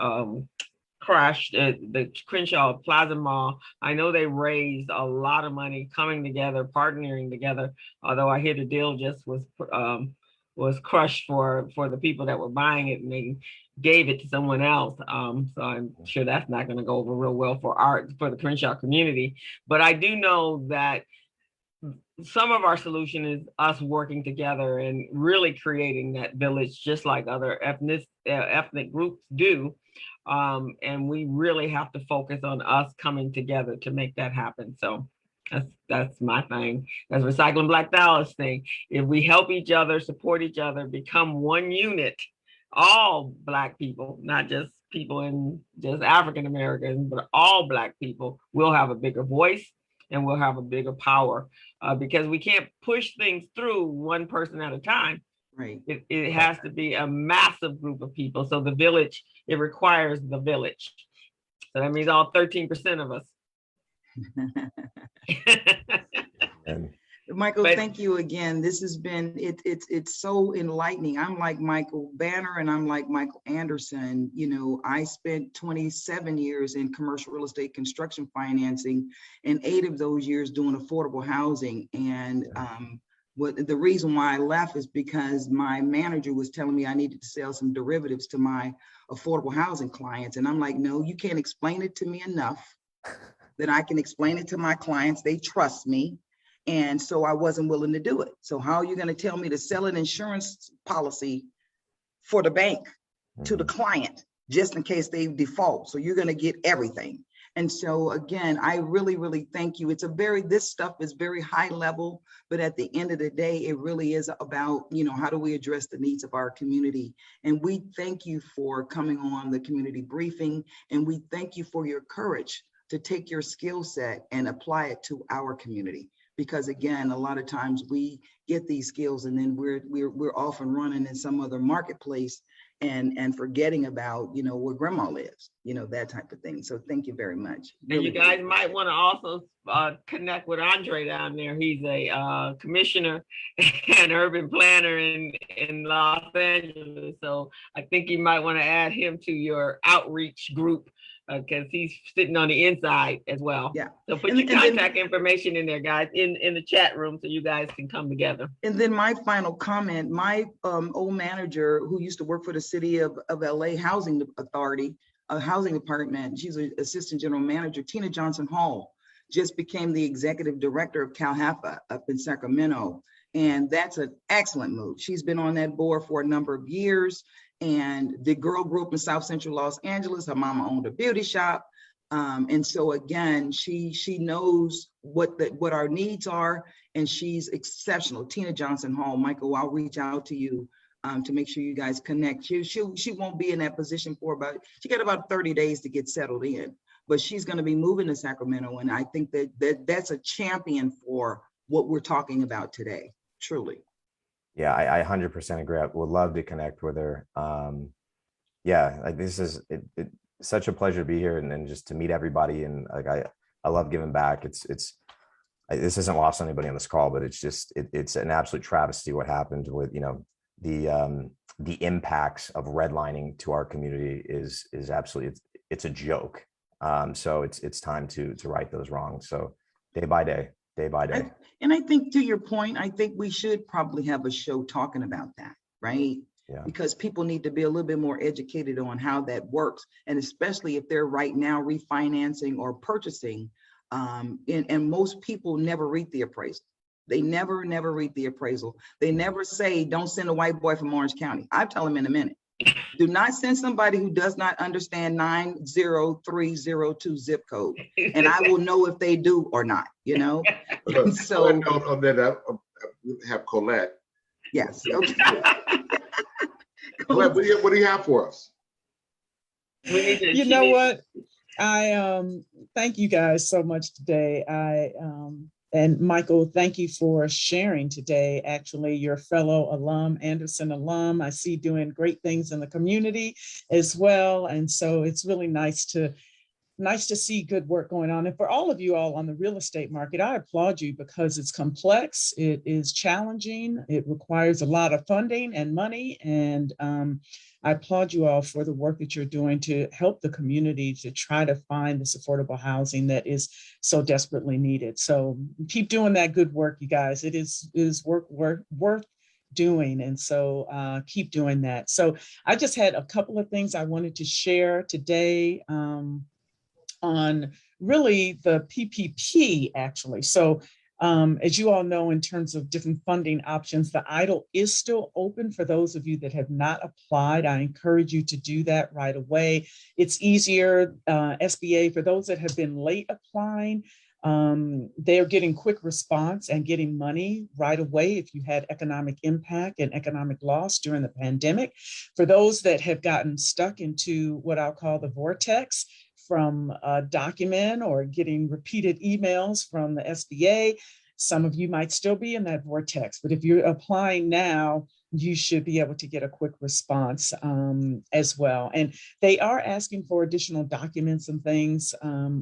crashed at the Crenshaw Plaza Mall, I know they raised a lot of money coming together, partnering together. Although I hear the deal just was crushed for the people that were buying it, and they gave it to someone else. So I'm sure that's not going to go over real well for the Crenshaw community. But I do know that some of our solution is us working together and really creating that village, just like other ethnic groups do. And we really have to focus on us coming together to make that happen. So that's my thing. That's Recycling Black Dallas thing. If we help each other, support each other, become one unit, all Black people, not just people in just African Americans, but all Black people, will have a bigger voice and we'll have a bigger power, because we can't push things through one person at a time. Right. It has to be a massive group of people. So the village, it requires the village. So that means all 13% of us. Michael, thank you again. This has been, it's so enlightening. I'm like Michael Banner and I'm like Michael Anderson. You know, I spent 27 years in commercial real estate construction financing, and 8 of those years doing affordable housing. And the reason why I left is because my manager was telling me I needed to sell some derivatives to my affordable housing clients. And I'm like, no, you can't explain it to me enough that I can explain it to my clients. They trust me. And so I wasn't willing to do it. So how are you going to tell me to sell an insurance policy for the bank to the client just in case they default? So you're going to get everything. And so again, I really, really thank you. This stuff is very high level, but at the end of the day, it really is about, how do we address the needs of our community? And we thank you for coming on the community briefing. And we thank you for your courage to take your skill set and apply it to our community. Because again, a lot of times we get these skills and then we're off and running in some other marketplace and forgetting about, where grandma lives, that type of thing. So thank you very much. And you guys might want to also connect with Andre down there. He's a commissioner and urban planner in Los Angeles. So I think you might want to add him to your outreach group because he's sitting on the inside as well. Yeah. So put your contact information in there, guys, in the chat room so you guys can come together. And then my final comment, my old manager who used to work for the city of LA Housing Authority, housing department, she's an assistant general manager, Tina Johnson Hall, just became the executive director of CalHFA up in Sacramento. And that's an excellent move. She's been on that board for a number of years. And the girl grew up in South Central Los Angeles. Her mama owned a beauty shop. And so again, she knows what our needs are, and she's exceptional. Tina Johnson Hall, Michael, I'll reach out to you to make sure you guys connect. She won't be in that position she got about 30 days to get settled in, but she's going to be moving to Sacramento. And I think that's a champion for what we're talking about today, truly. Yeah, I 100% agree. I would love to connect with her. Yeah, like this is such a pleasure to be here and just to meet everybody. And like I love giving back. This isn't lost on anybody on this call, but it's an absolute travesty what happened with the impacts of redlining to our community is absolutely it's a joke. So it's time to right those wrongs. So day by day. And I think to your point, I think we should probably have a show talking about that, right? Yeah. Because people need to be a little bit more educated on how that works. And especially if they're right now refinancing or purchasing, and most people never read the appraisal. They never read the appraisal. They never say, don't send a white boy from Orange County. I'll tell them in a minute. Do not send somebody who does not understand 90302 zip code. And I will know if they do or not, So on that, I have Colette. Yes. Okay. Colette, what do you have for us? You know what? I thank you guys so much today. And Michael, thank you for sharing today. Actually, your fellow alum, Anderson alum, I see doing great things in the community as well. And so it's really nice to see good work going on. And for all of you all on the real estate market, I applaud you because it's complex, it is challenging, it requires a lot of funding and money. And I applaud you all for the work that you're doing to help the community to try to find this affordable housing that is so desperately needed. So keep doing that good work, you guys. It is work worth doing. And so keep doing that. So I just had a couple of things I wanted to share today on really the PPP actually. So as you all know, in terms of different funding options, the EIDL is still open for those of you that have not applied. I encourage you to do that right away. It's easier, SBA, for those that have been late applying, they're getting quick response and getting money right away if you had economic impact and economic loss during the pandemic. For those that have gotten stuck into what I'll call the vortex, from a document or getting repeated emails from the SBA. Some of you might still be in that vortex, but if you're applying now, you should be able to get a quick response as well. And they are asking for additional documents and things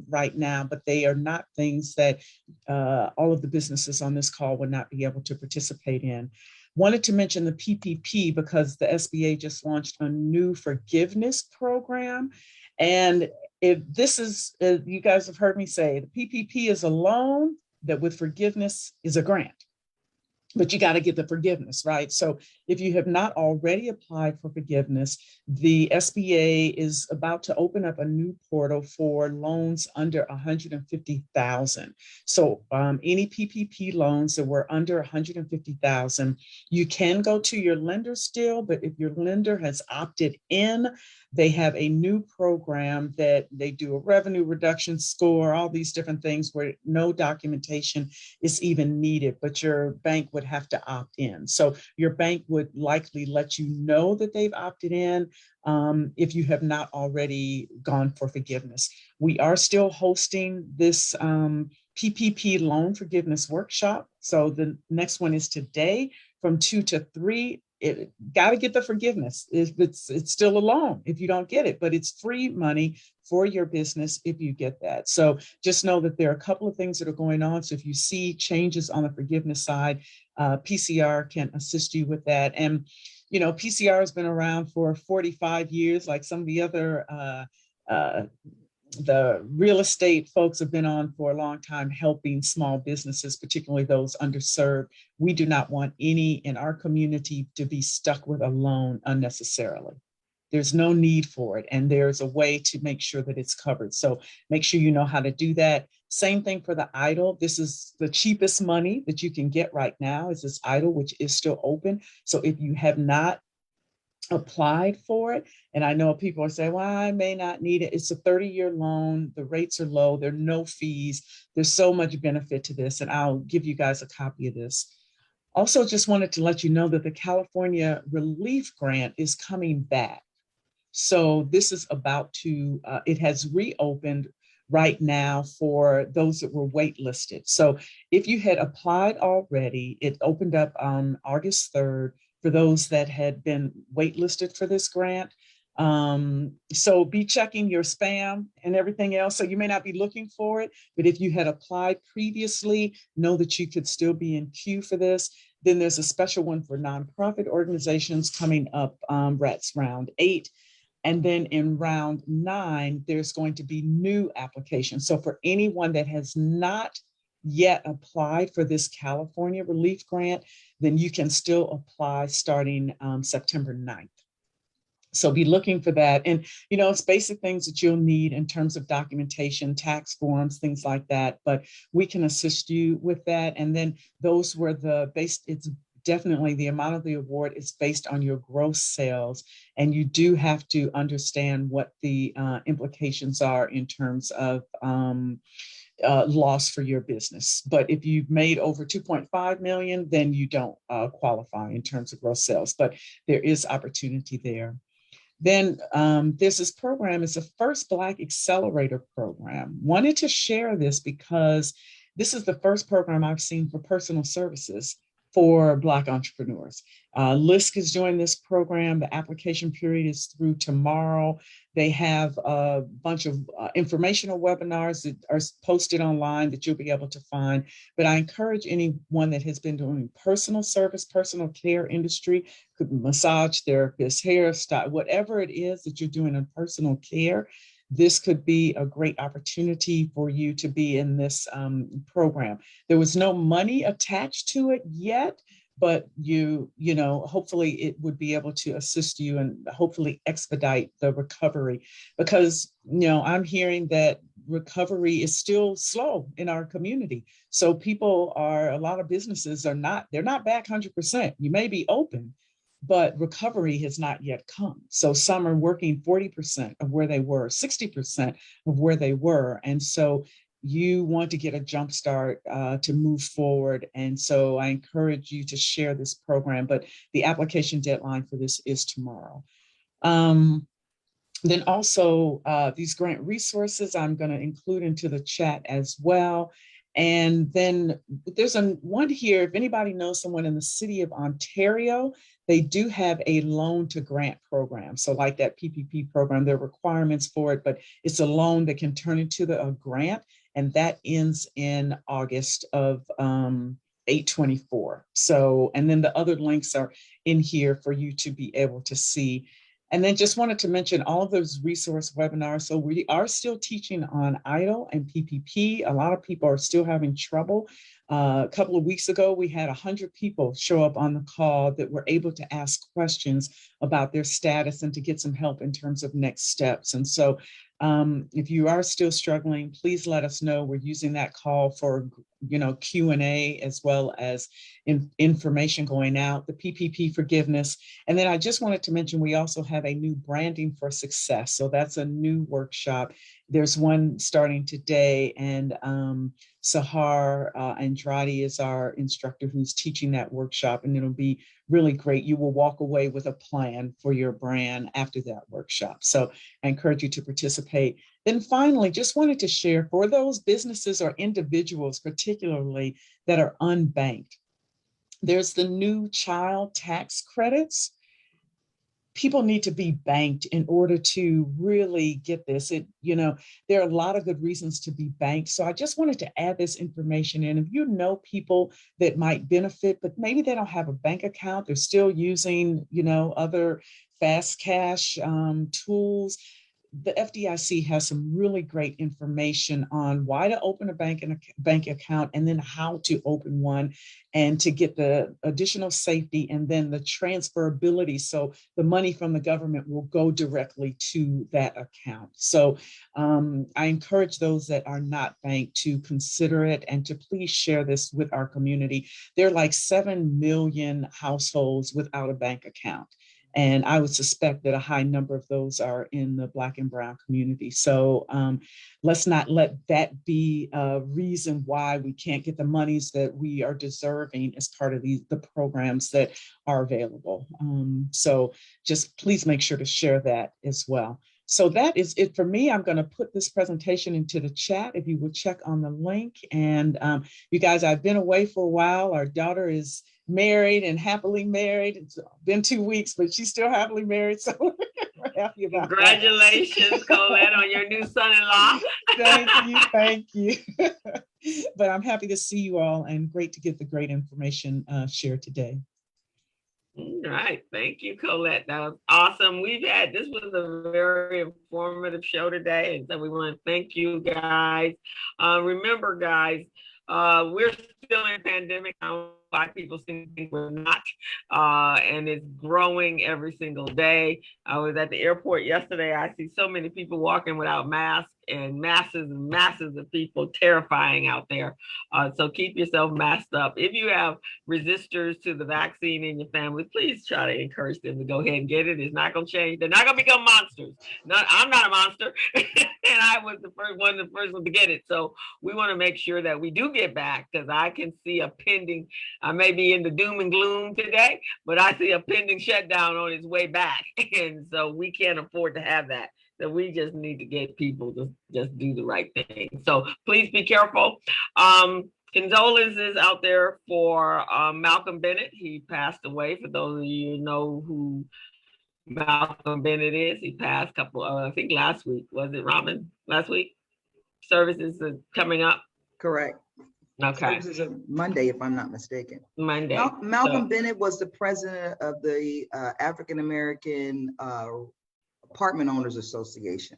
right now, but they are not things that all of the businesses on this call would not be able to participate in. Wanted to mention the PPP because the SBA just launched a new forgiveness program. And if this is, you guys have heard me say, the PPP is a loan that with forgiveness is a grant. but you got to get the forgiveness, right? So if you have not already applied for forgiveness, the SBA is about to open up a new portal for loans under 150,000. So any PPP loans that were under 150,000, you can go to your lender still, but if your lender has opted in, they have a new program that they do a revenue reduction score, all these different things where no documentation is even needed, but your bank would have to opt in. So your bank would likely let you know that they've opted in if you have not already gone for forgiveness. We are still hosting this PPP loan forgiveness workshop. So the next one is today from 2 to 3. It got to get the forgiveness. It's still a loan if you don't get it, but it's free money for your business if you get that. So just know that there are a couple of things that are going on. So if you see changes on the forgiveness side, PCR can assist you with that. And, you know, PCR has been around for 45 years, like some of the other the real estate folks have been on for a long time helping small businesses, particularly those underserved. We do not want any in our community to be stuck with a loan unnecessarily. There's no need for it, and there's a way to make sure that it's covered. So make sure you know how to do that. Same thing for the EIDL. This is the cheapest money that you can get right now is this EIDL, which is still open. So if you have not applied for it, and I know people are saying, well, I may not need it. It's a 30-year loan. The rates are low. There are no fees. There's so much benefit to this, and I'll give you guys a copy of this. Also, just wanted to let you know that the California Relief Grant is coming back. So this is about to, it has reopened right now for those that were waitlisted. So if you had applied already, it opened up on August 3rd for those that had been waitlisted for this grant. So be checking your spam and everything else. So you may not be looking for it, but if you had applied previously, know that you could still be in queue for this. Then there's a special one for nonprofit organizations coming up, that's round 8. And then in round 9, there's going to be new applications. So for anyone that has not yet applied for this California Relief Grant, then you can still apply starting September 9th. So be looking for that. And, you know, it's basic things that you'll need in terms of documentation, tax forms, things like that, but we can assist you with that. And then those were the base, it's definitely the amount of the award is based on your gross sales. And you do have to understand what the implications are in terms of loss for your business. But if you've made over 2.5 million, then you don't qualify in terms of gross sales, but there is opportunity there. Then there's this program, it's the first Black Accelerator program. Wanted to share this because this is the first program I've seen for personal services for Black entrepreneurs. LISC is joining this program. The application period is through tomorrow. They have a bunch of informational webinars that are posted online that you'll be able to find. But I encourage anyone that has been doing personal service, personal care industry, could be massage therapist, hairstyle, whatever it is that you're doing in personal care, this could be a great opportunity for you to be in this program. There was no money attached to it yet, but you know, hopefully it would be able to assist you and hopefully expedite the recovery, because, you know, I'm hearing that recovery is still slow in our community. So people are, a lot of businesses are not, they're not back 100%. You may be open, but recovery has not yet come. So some are working 40% of where they were, 60% of where they were. And so you want to get a jump start to move forward. And so I encourage you to share this program, but the application deadline for this is tomorrow. Then also these grant resources I'm going to include into the chat as well. And then there's one here, if anybody knows someone in the city of Ontario, they do have a loan to grant program. So like that PPP program, there are requirements for it, but it's a loan that can turn into a grant, and that ends in August of 8/24. So, and then the other links are in here for you to be able to see. And then just wanted to mention all of those resource webinars. So we are still teaching on EIDL and PPP. A lot of people are still having trouble A couple of weeks ago, we had 100 people show up on the call that were able to ask questions about their status and to get some help in terms of next steps. And so if you are still struggling, please let us know. We're using that call for, Q&A as well as information going out, the PPP forgiveness. And then I just wanted to mention, we also have a new branding for success. So that's a new workshop. There's one starting today, and Sahar Andrade is our instructor who's teaching that workshop, and it'll be really great. You will walk away with a plan for your brand after that workshop. So I encourage you to participate. Then finally, just wanted to share for those businesses or individuals, particularly that are unbanked, there's the new child tax credits. People need to be banked in order to really get this. There are a lot of good reasons to be banked. So I just wanted to add this information in. If you know people that might benefit, but maybe they don't have a bank account, they're still using, other fast cash tools. The FDIC has some really great information on why to open a bank account, and then how to open one, and to get the additional safety and then the transferability. So the money from the government will go directly to that account. So I encourage those that are not banked to consider it and to please share this with our community. There are like 7 million households without a bank account. And I would suspect that a high number of those are in the Black and Brown community. So let's not let that be a reason why we can't get the monies that we are deserving as part of the programs that are available. So just please make sure to share that as well. So that is it for me. I'm going to put this presentation into the chat if you would check on the link. And you guys, I've been away for a while. Our daughter is married and happily married. It's been 2 weeks, but she's still happily married. So we're happy about Congratulations, Colette, on your new son-in-law. Thank you. But I'm happy to see you all, and great to get the great information shared today. All right. Thank you, Colette. That was awesome. This was a very informative show today. And so we want to thank you guys. Remember, guys, we're still in pandemic. Black people seem to think we're not, and it's growing every single day. I was at the airport yesterday. I see so many people walking without masks, and masses and masses of people, terrifying out there. So keep yourself masked up. If you have resistors to the vaccine in your family, please try to encourage them to go ahead and get it. It's not going to change. They're not going to become monsters. I'm not a monster, and I was the first one to get it. So we want to make sure that we do get back, because I can see a pending, I may be in the doom and gloom today, but I see a pending shutdown on its way back. And so we can't afford to have that. So we just need to get people to just do the right thing. So please be careful. Condolences out there for Malcolm Bennett. He passed away. For those of you who know who Malcolm Bennett is, he passed I think last week. Was it, Robin? Last week? Services are coming up. Correct. Okay. This is a Monday, if I'm not mistaken. Monday. Malcolm Bennett was the president of the African American Apartment Owners Association.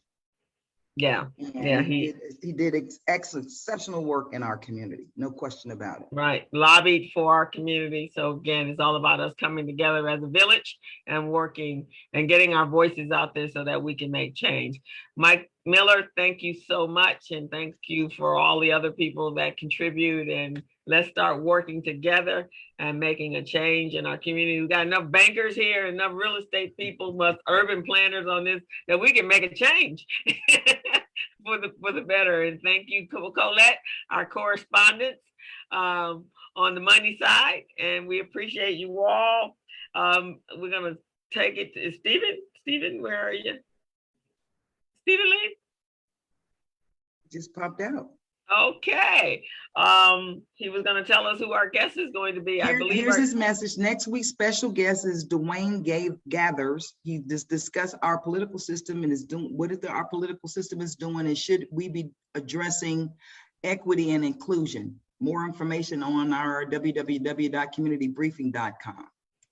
Yeah. And Yeah. he did exceptional work in our community. No question about it. Right. Lobbied for our community. So again, it's all about us coming together as a village and working and getting our voices out there so that we can make change. Mike Miller, thank you so much. And thank you for all the other people that contribute. And let's start working together and making a change in our community. We've got enough bankers here, enough real estate people, enough urban planners on this, that we can make a change for the better. And thank you, Colette, our correspondent on the money side. And we appreciate you all. We're going to take it to Stephen. Stephen, where are you? Stephen Lee? Just popped out. Okay. He was going to tell us who our guest is going to be. I believe here's his message. Next week's special guest is Dwayne Gathers. He just discussed our political system and our political system is doing, and should we be addressing equity and inclusion. More information on our www.communitybriefing.com.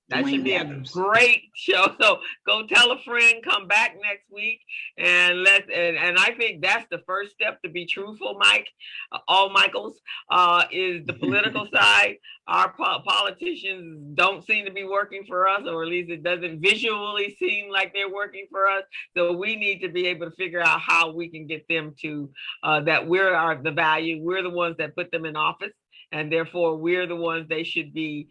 That should Dwayne be a Mathers. great show. So go tell a friend, come back next week, and and I think that's the first step to be truthful, Mike. All Michaels is the political side. Our politicians don't seem to be working for us, or at least it doesn't visually seem like they're working for us. So we need to be able to figure out how we can get them to that we're the value. We're the ones that put them in office, and therefore we're the ones they should be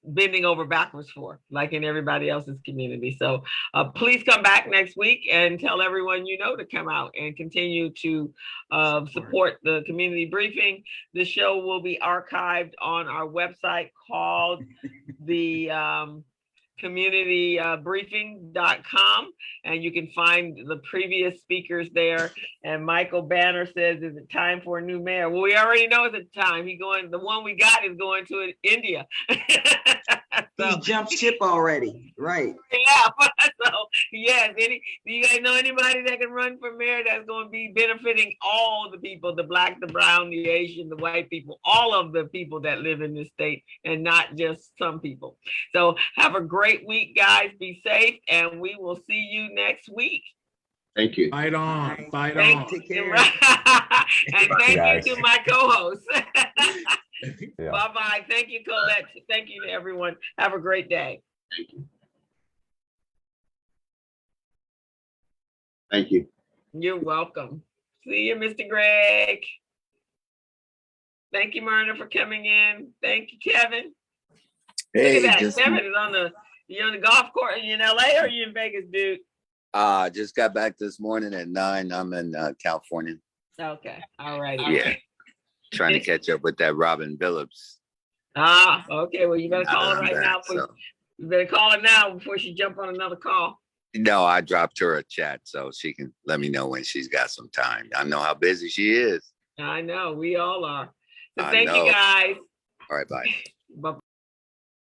bending over backwards for, like in everybody else's community. So please come back next week and tell everyone you know to come out and continue to support the community briefing. The show will be archived on our website called the communitybriefing.com, and you can find the previous speakers there. And Michael Banner says, is it time for a new mayor? Well, we already know it's time. The one we got is going to India. He jumped ship already, right? Yeah, so yes, do you guys know anybody that can run for mayor that's going to be benefiting all the people, the Black, the brown, the Asian, the white people, all of the people that live in this state, and not just some people. So have a great week, guys. Be safe, and we will see you next week. Thank you. Fight on, fight Thank on. Take care. And thank you to my co-host. Yeah. Bye-bye. Thank you, Colette. Thank you to everyone. Have a great day. Thank you. Thank you. You're welcome. See you, Mr. Greg. Thank you, Myrna, for coming in. Thank you, Kevin. Hey, Look at that. just Kevin is you on the golf course. Are you in LA or are you in Vegas, dude? just got back this morning at 9. I'm in California. Okay. All right. Yeah, trying to catch up with that Robin Billups. Okay. Well, you better call her right now. So. You better call her now before she jump on another call. No, I dropped her a chat so she can let me know when she's got some time. I know how busy she is. I know. We all are. So I thank you, know. guys. All right, bye. Bye.